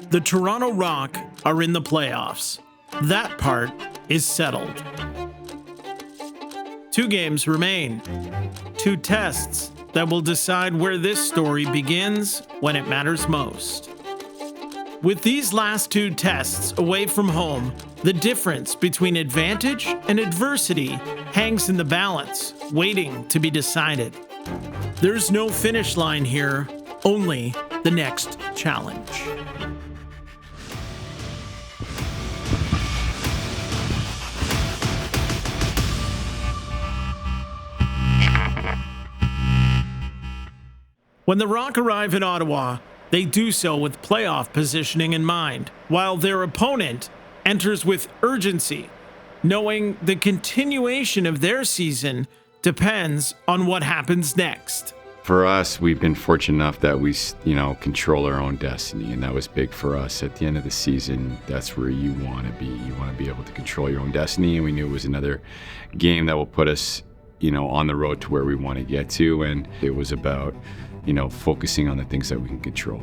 The Toronto Rock are in the playoffs. That part is settled. 2 games remain. 2 tests that will decide where this story begins when it matters most. With these last 2 tests away from home, the difference between advantage and adversity hangs in the balance, waiting to be decided. There's no finish line here, only the next challenge. When the Rock arrive in Ottawa, they do so with playoff positioning in mind, while their opponent enters with urgency, knowing the continuation of their season depends on what happens next. For us, we've been fortunate enough that we, control our own destiny, and that was big for us. At the end of the season, that's where you want to be. You want to be able to control your own destiny, and we knew it was another game that will put us, on the road to where we want to get to, and it was about, focusing on the things that we can control.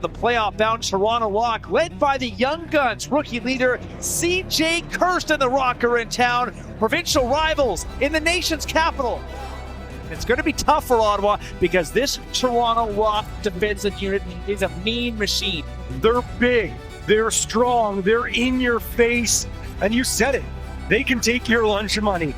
The playoff-bound Toronto Rock, led by the young guns, rookie leader C.J. Kirsten. The Rock are in town, provincial rivals in the nation's capital. It's going to be tough for Ottawa because this Toronto Rock defensive unit is a mean machine. They're big, they're strong, they're in your face, and you said it. They can take your lunch money.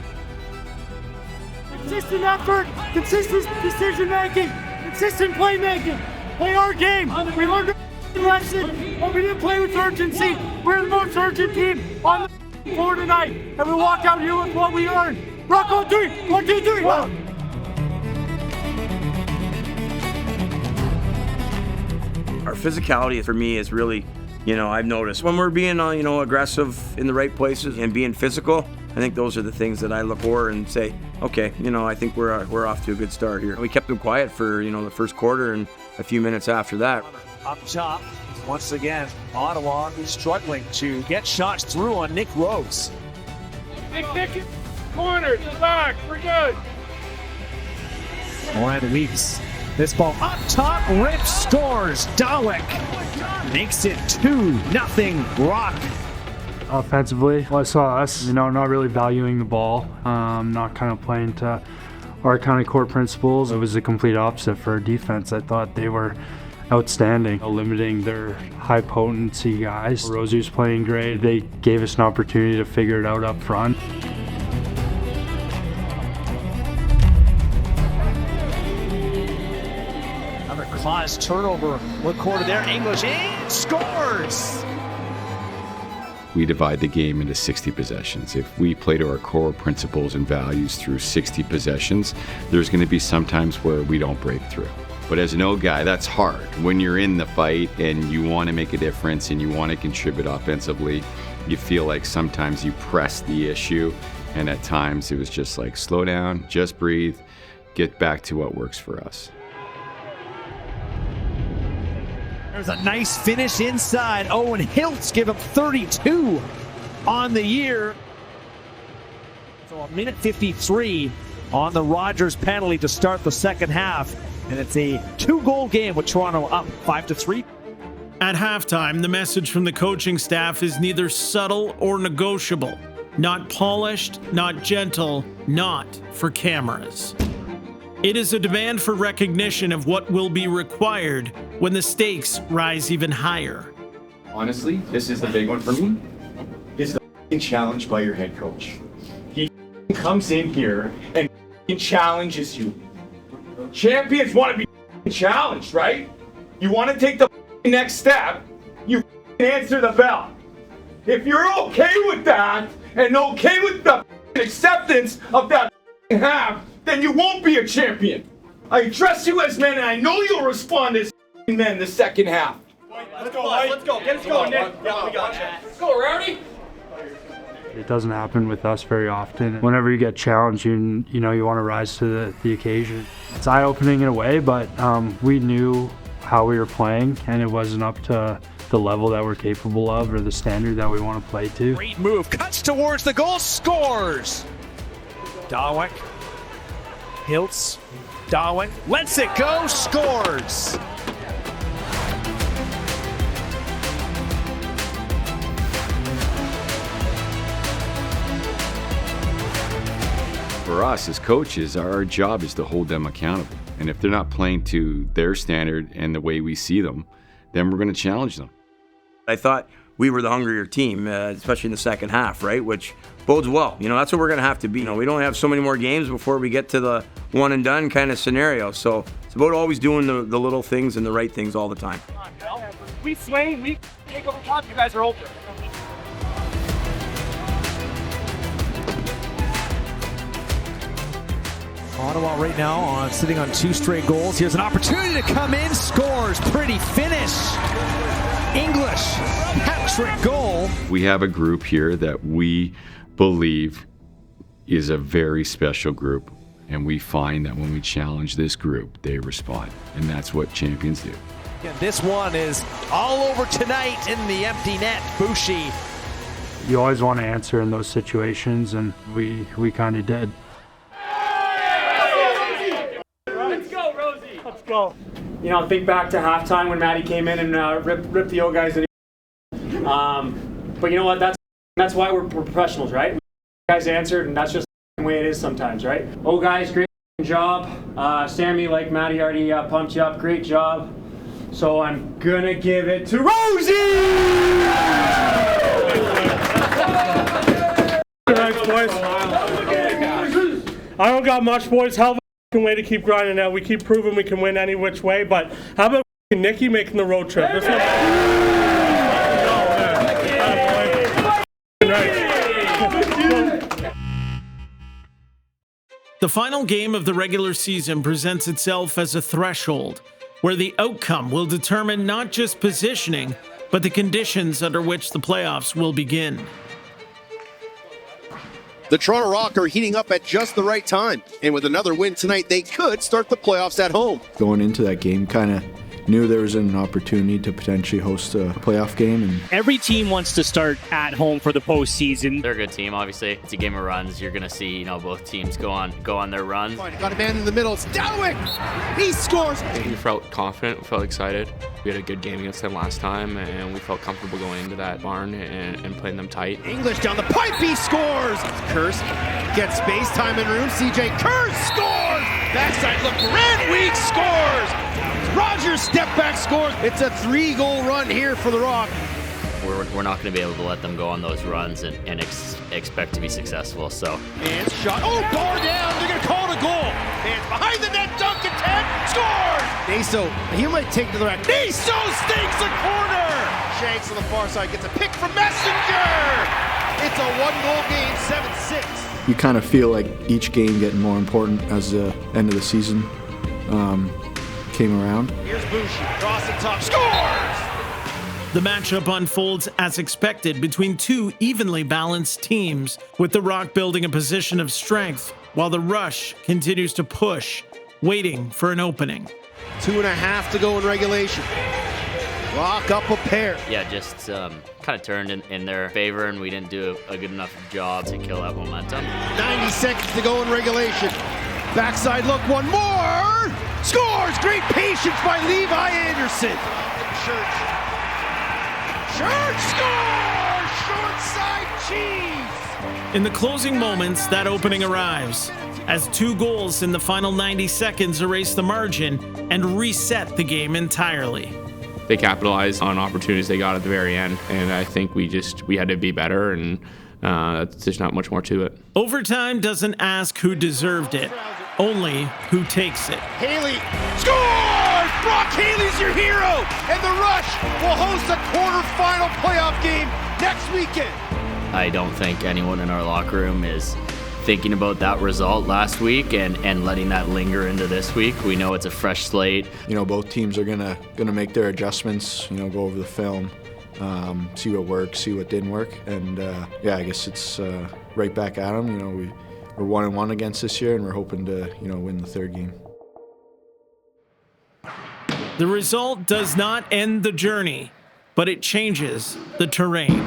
Consistent effort, consistent decision-making, consistent playmaking. Play our game. We learned a lesson, but we didn't play with urgency. We're the most urgent team on the floor tonight, and we walk out here with what we earned. Rock on 3, 1, 2, 3. Wow. Our physicality for me is really, I've noticed when we're being, aggressive in the right places and being physical. I think those are the things that I look for and say, okay, I think we're off to a good start here. We kept them quiet for, the first quarter and a few minutes after that. Up top, once again, Ottawa is struggling to get shots through on Nick Rose. Nick, corner, to the back, we're good. Ryan Weeks. This ball up top, Rip scores. Dalek makes it 2-0 Rock. Offensively, I saw us, not really valuing the ball, not kind of playing to our kind of core principles. It was the complete opposite for our defense. I thought they were outstanding, limiting their high potency guys. Rosier's playing great. They gave us an opportunity to figure it out up front. Another Claus turnover. What quarter there? English in, scores! We divide the game into 60 possessions. If we play to our core principles and values through 60 possessions, there's going to be some times where we don't break through. But as an old guy, that's hard. When you're in the fight and you want to make a difference and you want to contribute offensively, you feel like sometimes you press the issue, and at times it was just like, slow down, just breathe, get back to what works for us. There's a nice finish inside. Owen Hiltz give him 32 on the year. So a minute 53 on the Rogers penalty to start the second half. And it's a 2-goal game with Toronto up 5-3. At halftime, the message from the coaching staff is neither subtle or negotiable. Not polished, not gentle, not for cameras. It is a demand for recognition of what will be required when the stakes rise even higher. Honestly, this is the big one for me. It's the challenge by your head coach. He comes in here and challenges you. Champions want to be challenged, right? You want to take the next step, you answer the bell. If you're okay with that and okay with the acceptance of that half, then you won't be a champion. I trust you as men, and I know you'll respond as men the second half. Let's go, let's go. Get us going, Nick. Yeah, we got you. Let's go, Rowdy. It doesn't happen with us very often. Whenever you get challenged, you want to rise to the occasion. It's eye-opening in a way, but we knew how we were playing, and it wasn't up to the level that we're capable of or the standard that we want to play to. Great move, cuts towards the goal, scores! Dawick, Hiltz, Dawick, lets it go, scores! For us as coaches, our job is to hold them accountable. And if they're not playing to their standard and the way we see them, then we're going to challenge them. I thought we were the hungrier team, especially in the second half, right? Which bodes well. That's what we're going to have to be. We don't have so many more games before we get to the one and done kind of scenario. So it's about always doing the little things and the right things all the time. We swing, we take over top, you guys are open. Ottawa right now sitting on 2 straight goals. Here's an opportunity to come in, scores, pretty finish. English, hat-trick goal. We have a group here that we believe is a very special group, and we find that when we challenge this group, they respond, and that's what champions do. And this one is all over tonight in the empty net. Boucher. You always want to answer in those situations, and we kind of did. Let's go. Think back to halftime when Matty came in and ripped the old guys. But you know what? That's why we're professionals, right? You guys answered, and that's just the way it is sometimes, right? Oh, guys, great job. Sammy, like Matty already pumped you up. Great job. So I'm gonna give it to Rosie. Thanks, boys. I don't got much, boys. Hell of a way to keep grinding out. We keep proving we can win any which way, but how about Nikki making the road trip? The final game of the regular season presents itself as a threshold where the outcome will determine not just positioning, but the conditions under which the playoffs will begin. The Toronto Rock are heating up at just the right time, and with another win tonight, they could start the playoffs at home. Going into that game, kind of knew there was an opportunity to potentially host a playoff game. And every team wants to start at home for the postseason. They're a good team, obviously. It's a game of runs. You're going to see, both teams go on their runs. Got a man in the middle. It's Dowwick. He scores. We felt confident. We felt excited. We had a good game against them last time, and we felt comfortable going into that barn and playing them tight. English down the pipe. He scores. Kurz gets space, time and room. CJ Kurz scores. Backside look. Red Week scores. Rogers step back scores. It's a 3-goal run here for the Rock. We're not going to be able to let them go on those runs and expect to be successful. So. And shot. Oh, bar down. They're going to call it a goal. And behind the net, Duncan 10 scores. Naso, he might take to the rack. Naso stakes a corner. Shanks on the far side gets a pick from Messenger. It's a 1-goal game, 7-6. You kind of feel like each game getting more important as the end of the season came around. Here's Boucher, crossing top, scores! The matchup unfolds as expected between two evenly balanced teams, with the Rock building a position of strength while the Rush continues to push, waiting for an opening. 2.5 to go in regulation. Rock up a pair. Yeah, just kind of turned in their favor, and we didn't do a good enough job to kill that momentum. 90 seconds to go in regulation. Backside look, one more! Scores! Great patience by Levi Anderson. Church scores! Short side Chiefs! In the closing moments, that opening arrives, as 2 goals in the final 90 seconds erase the margin and reset the game entirely. They capitalized on opportunities they got at the very end, and I think we had to be better, and there's not much more to it. Overtime doesn't ask who deserved it, only who takes it. Haley scores! Brock Haley's your hero, and the Rush will host a quarterfinal playoff game next weekend. I don't think anyone in our locker room is thinking about that result last week and letting that linger into this week. We know it's a fresh slate. Both teams are gonna make their adjustments. Go over the film, see what worked, see what didn't work, and I guess it's right back at them. We're 1-1 against this year, and we're hoping to win the 3rd game. The result does not end the journey, but it changes the terrain.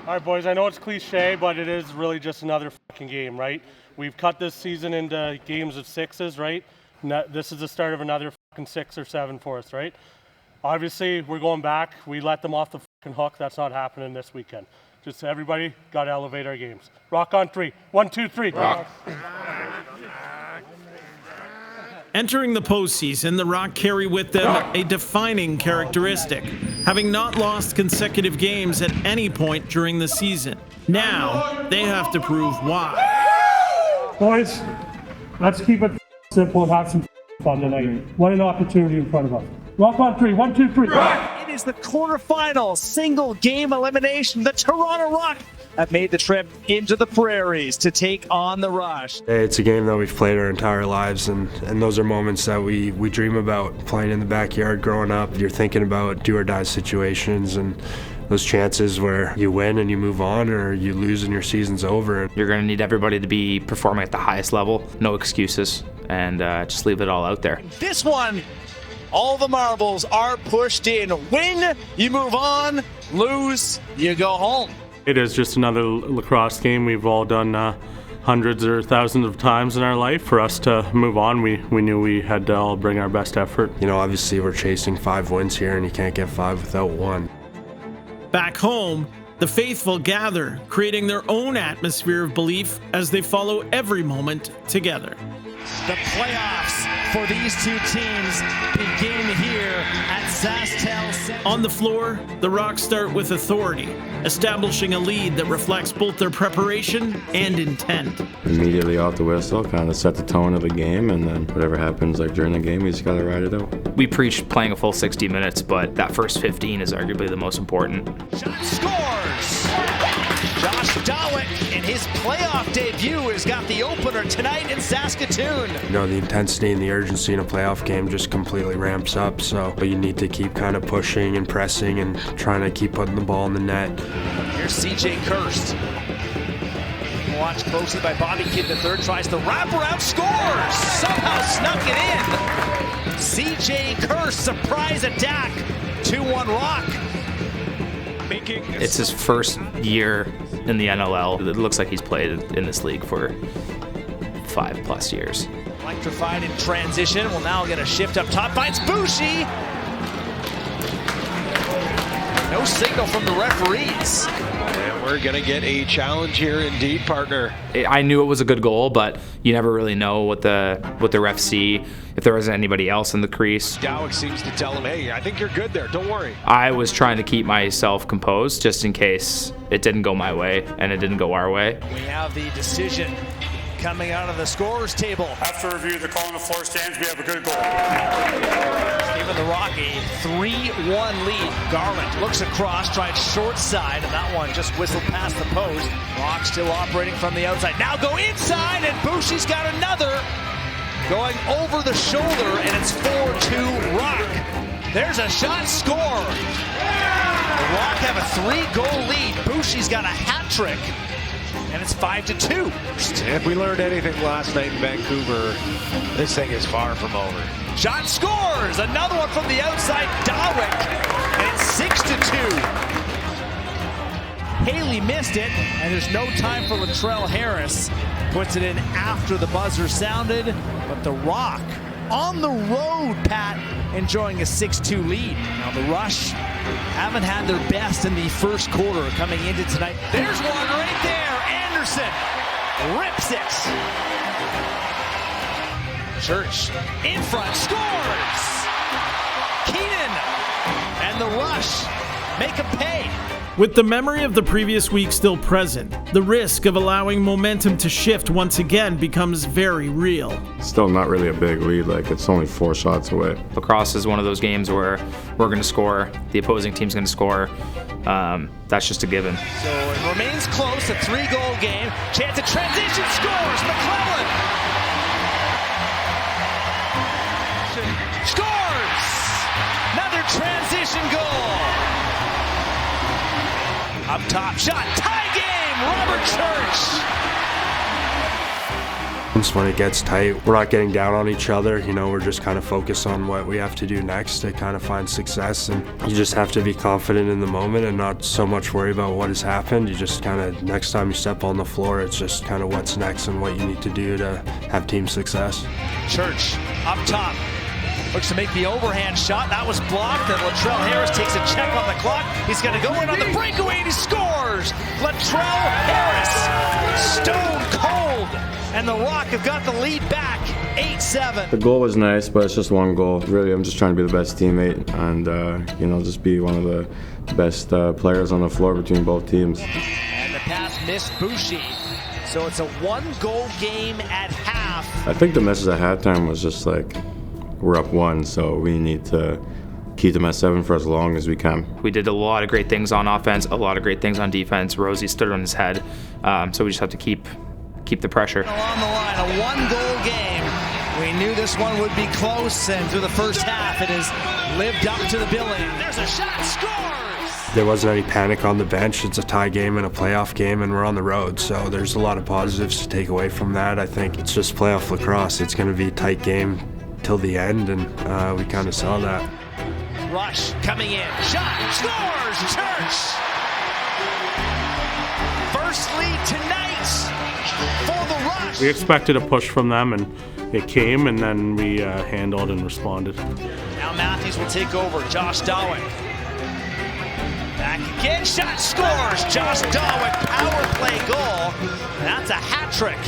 All right, boys, I know it's cliche, but it is really just another fucking game, right? We've cut this season into games of 6s, right? This is the start of another fucking 6 or 7 for us, right? Obviously, we're going back. We let them off the fucking hook. That's not happening this weekend. Just everybody got to elevate our games. Rock on 3. 1, 2, 3. Rock. Entering the postseason, the Rock carry with them a defining characteristic, having not lost consecutive games at any point during the season. Now, they have to prove why. Boys, let's keep it simple and have some fun tonight. What an opportunity in front of us. Rock on 3. 1, 2, 3. Rock! It is the quarterfinal single game elimination. The Toronto Rock have made the trip into the prairies to take on the Rush. It's a game that we've played our entire lives, and those are moments that we dream about. Playing in the backyard growing up, you're thinking about do or die situations and those chances where you win and you move on, or you lose and your season's over. You're going to need everybody to be performing at the highest level, no excuses, and just leave it all out there. This one, all the marbles are pushed in. Win, you move on. Lose, you go home. It is just another lacrosse game we've all done hundreds or thousands of times in our life. For us to move on, we knew we had to all bring our best effort. You know, obviously we're chasing 5 wins here, and you can't get 5 without 1. Back home, the faithful gather, creating their own atmosphere of belief as they follow every moment together. The playoffs for these two teams begin here at SaskTel Center. On the floor, the Rock start with authority, establishing a lead that reflects both their preparation and intent. Immediately off the whistle, kind of set the tone of the game, and then whatever happens during the game, we just got to ride it out. We preach playing a full 60 minutes, but that first 15 is arguably the most important. Shot scores! Josh Dawick in his playoff debut has got the opener tonight in Saskatoon. You know, the intensity and the urgency in a playoff game just completely ramps up, so you need to keep kind of pushing and pressing and trying to keep putting the ball in the net. Here's CJ Kirst. Watched closely by Bobby Kidd III, tries the wraparound, scores! Somehow snuck it in. CJ Kirst, surprise attack, 2-1 Rock. It's his first year in the NLL. It looks like he's played in this league for 5+ years. Electrified in transition. Will now get a shift up top. Finds Boucher. No signal from the referees. And we're going to get a challenge here indeed, partner. I knew it was a good goal, but you never really know what the ref see, if there wasn't anybody else in the crease. Dawick seems to tell him, hey, I think you're good there, don't worry. I was trying to keep myself composed just in case it didn't go my way, and it didn't go our way. We have the decision coming out of the scorers table. After review of the call on the floor stands, we have a good goal. Giving the Rock a 3-1 lead. Garland looks across, tried short side, and that one just whistled past the post. Rock still operating from the outside. Now go inside, and Boucher's got another going over the shoulder, and it's 4-2 Rock. There's a shot, score. The Rock have a 3-goal lead. Boucher's got a hat trick. And it's 5-2. If we learned anything last night in Vancouver, this thing is far from over. Shot scores! Another one from the outside, Dawick. And it's 6-2. Haley missed it, and there's no time for Latrell Harris. Puts it in after the buzzer sounded, but the Rock on the road, Pat, enjoying a 6-2 lead. Now the Rush haven't had their best in the first quarter coming into tonight. There's one right there. Anderson rips it. Church in front, scores. Keenan and the Rush make him pay. With the memory of the previous week still present, the risk of allowing momentum to shift once again becomes very real. Still not really a big lead, it's only 4 shots away. Lacrosse is one of those games where we're going to score, the opposing team's going to score. That's just a given. So it remains close, a 3-goal game. Chance at transition, scores, McClellan. Scores! Another transition goal. Up top shot, tie game, Robert Church. When it gets tight, we're not getting down on each other. You know, we're just kind of focused on what we have to do next to kind of find success. And you just have to be confident in the moment and not so much worry about what has happened. You just kind of, next time you step on the floor, it's just kind of what's next and what you need to do to have team success. Church up top. Looks to make the overhand shot. That was blocked, and Latrell Harris takes a check on the clock. He's going to go in on the breakaway, and he scores! Latrell Harris, stone cold, and the Rock have got the lead back, 8-7. The goal was nice, but it's just one goal. Really, I'm just trying to be the best teammate and, just be one of the best players on the floor between both teams. And the pass missed Boucher. So it's a one-goal game at half. I think the message at halftime was just like, we're up 1, so we need to keep them at 7 for as long as we can. We did a lot of great things on offense, a lot of great things on defense. Rosie stood on his head, so we just have to keep the pressure. On the line, a one-goal game. We knew this one would be close, and through the first half, it has lived up to the billing. There's a shot, scores! There wasn't any panic on the bench. It's a tie game and a playoff game, and we're on the road, so there's a lot of positives to take away from that. I think it's just playoff lacrosse. It's going to be a tight game till the end, and we kind of saw that. Rush coming in, shot, scores, Church! First lead tonight for the Rush. We expected a push from them, and it came, and then we handled and responded. Now Matthews will take over, Josh Dawick. Back again, shot, scores! Josh Dawick, power play goal. That's a hat trick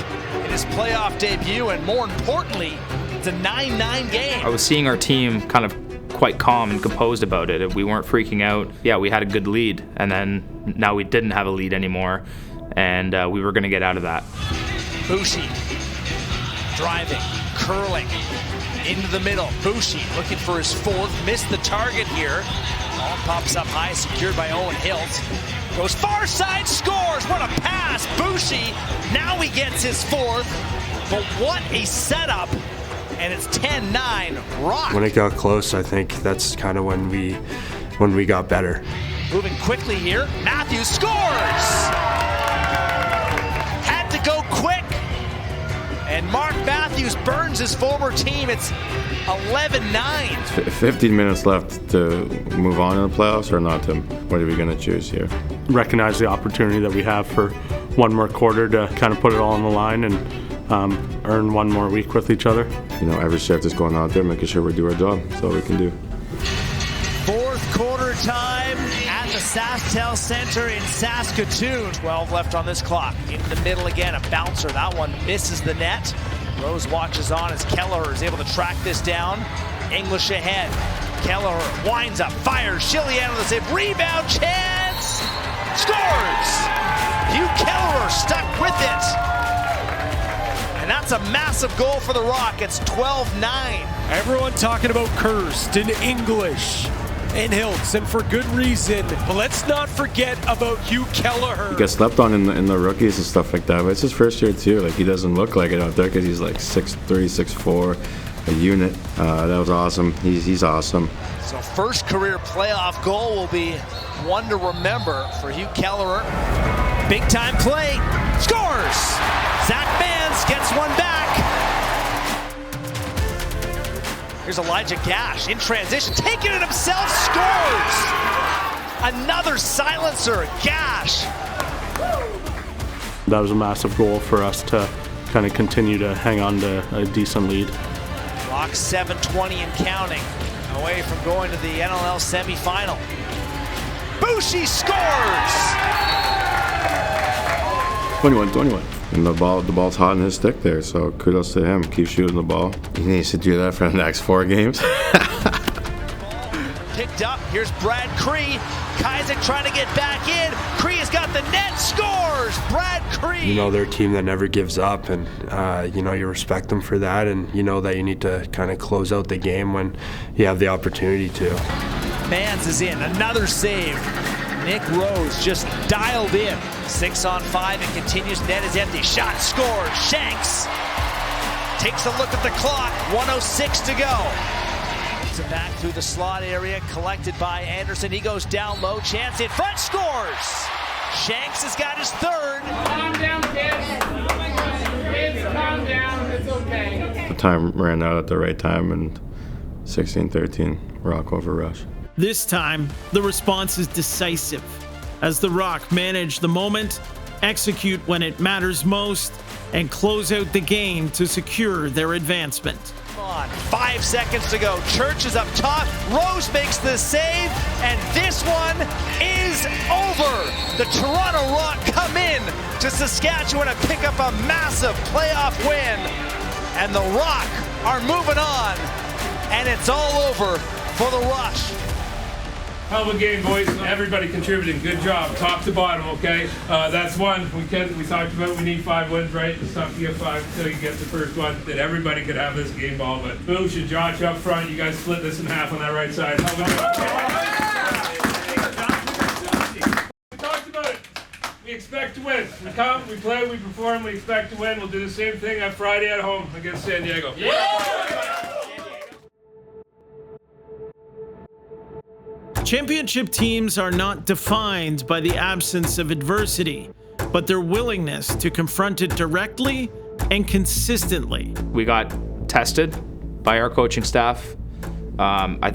in his playoff debut, and more importantly, it's a 9-9 game. I was seeing our team kind of quite calm and composed about it. We weren't freaking out. Yeah, we had a good lead, and then now we didn't have a lead anymore, and we were going to get out of that. Boucher driving, curling into the middle. Boucher looking for his fourth, missed the target here. Ball pops up high, secured by Owen Hilt. Goes far side, scores! What a pass! Boucher, now he gets his fourth, but what a setup! And it's 10-9, Rock. When it got close, I think that's kind of when we got better. Moving quickly here, Matthews scores! Had to go quick, and Mark Matthews burns his former team. It's 11-9. 15 minutes left to move on in the playoffs or not, Tim? What are we going to choose here? Recognize the opportunity that we have for one more quarter to kind of put it all on the line and earn one more week with each other. Every shift is going out there, making sure we do our job. That's all we can do. Fourth quarter time at the SaskTel Center in Saskatoon. 12 left on this clock. In the middle again, a bouncer. That one misses the net. Rose watches on as Kelleher is able to track this down. English ahead. Kelleher winds up, fires. Chiliano with a save. Rebound chance. Scores! Hugh Kelleher stuck with it. And that's a massive goal for the Rock. It's 12-9. Everyone talking about Kirst and English and Hiltz, and for good reason. But let's not forget about Hugh Kelleher. He gets slept on in the rookies and stuff like that, but it's his first year too. He doesn't look like it out there because he's like 6'3", 6'4", a unit. That was awesome. He's awesome. So first career playoff goal will be one to remember for Hugh Kelleher. Big time play. Scores! Zach Mans gets one back. Here's Elijah Gash in transition, taking it himself, scores! Another silencer, Gash. That was a massive goal for us to kind of continue to hang on to a decent lead. Rock 7:20 and counting, away from going to the NLL semifinal. Boucher scores! 21. And the ball's hot in his stick there, so kudos to him. Keep shooting the ball. He needs to do that for the next 4 games. Picked up, here's Brad Cree. Kysek trying to get back in. Cree has got the net, scores! Brad Cree! They're a team that never gives up, and you respect them for that, and you know that you need to kind of close out the game when you have the opportunity to. Mans is in, another save. Nick Rose just dialed in. 6 on 5 and continues. Net is empty. Shot scores. Shanks takes a look at the clock. 1:06 to go. It's a back through the slot area, collected by Anderson. He goes down low. Chance in front. Scores. Shanks has got his third. Calm down, kids. Kids, calm down. It's okay. The time ran out at the right time, and 16-13, Rock over Rush. This time, the response is decisive, as the Rock manage the moment, execute when it matters most, and close out the game to secure their advancement. On 5 seconds to go. Church is up top. Rose makes the save, and this one is over. The Toronto Rock come in to Saskatchewan and pick up a massive playoff win. And the Rock are moving on, and it's all over for the Rush. Hell of a game, boys. Everybody contributing. Good job, top to bottom, okay? That's one. We talked about we need 5 wins, right? It's tough to get 5 until you get the first one. That everybody could have this game ball, but Boosh and Josh up front, you guys split this in half on that right side. Hell of a job. We talked about it. We expect to win. We come, we play, we perform, we expect to win. We'll do the same thing on Friday at home against San Diego. Championship teams are not defined by the absence of adversity, but their willingness to confront it directly and consistently. We got tested by our coaching staff.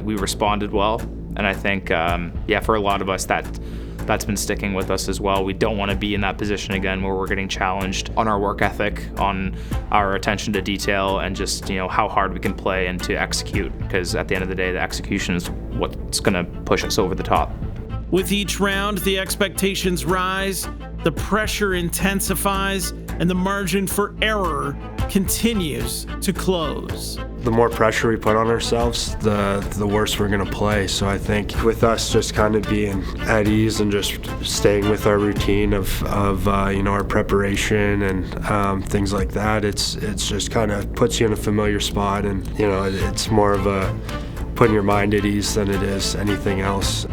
We responded well, and I think, for a lot of us, that's been sticking with us as well. We don't want to be in that position again where we're getting challenged on our work ethic, on our attention to detail, and just how hard we can play and to execute, because at the end of the day, the execution is what's going to push us over the top. With each round, the expectations rise, the pressure intensifies, and the margin for error continues to close. The more pressure we put on ourselves, the worse we're going to play. So I think with us just kind of being at ease and just staying with our routine of our preparation and things like that, it's just kind of puts you in a familiar spot, and it's more of a putting your mind at ease than it is anything else.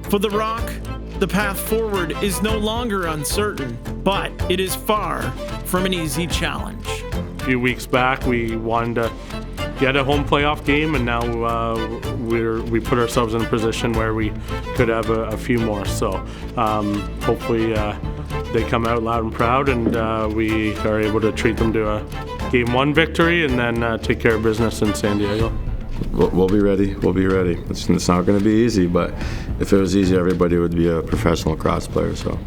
For the Rock, the path forward is no longer uncertain, but it is far from an easy challenge. A few weeks back, we wanted to get a home playoff game, and now we put ourselves in a position where we could have a few more. So hopefully they come out loud and proud, and we are able to treat them to a Game 1 victory and then take care of business in San Diego. We'll be ready. We'll be ready. It's not going to be easy, but if it was easy, everybody would be a professional cross player. So.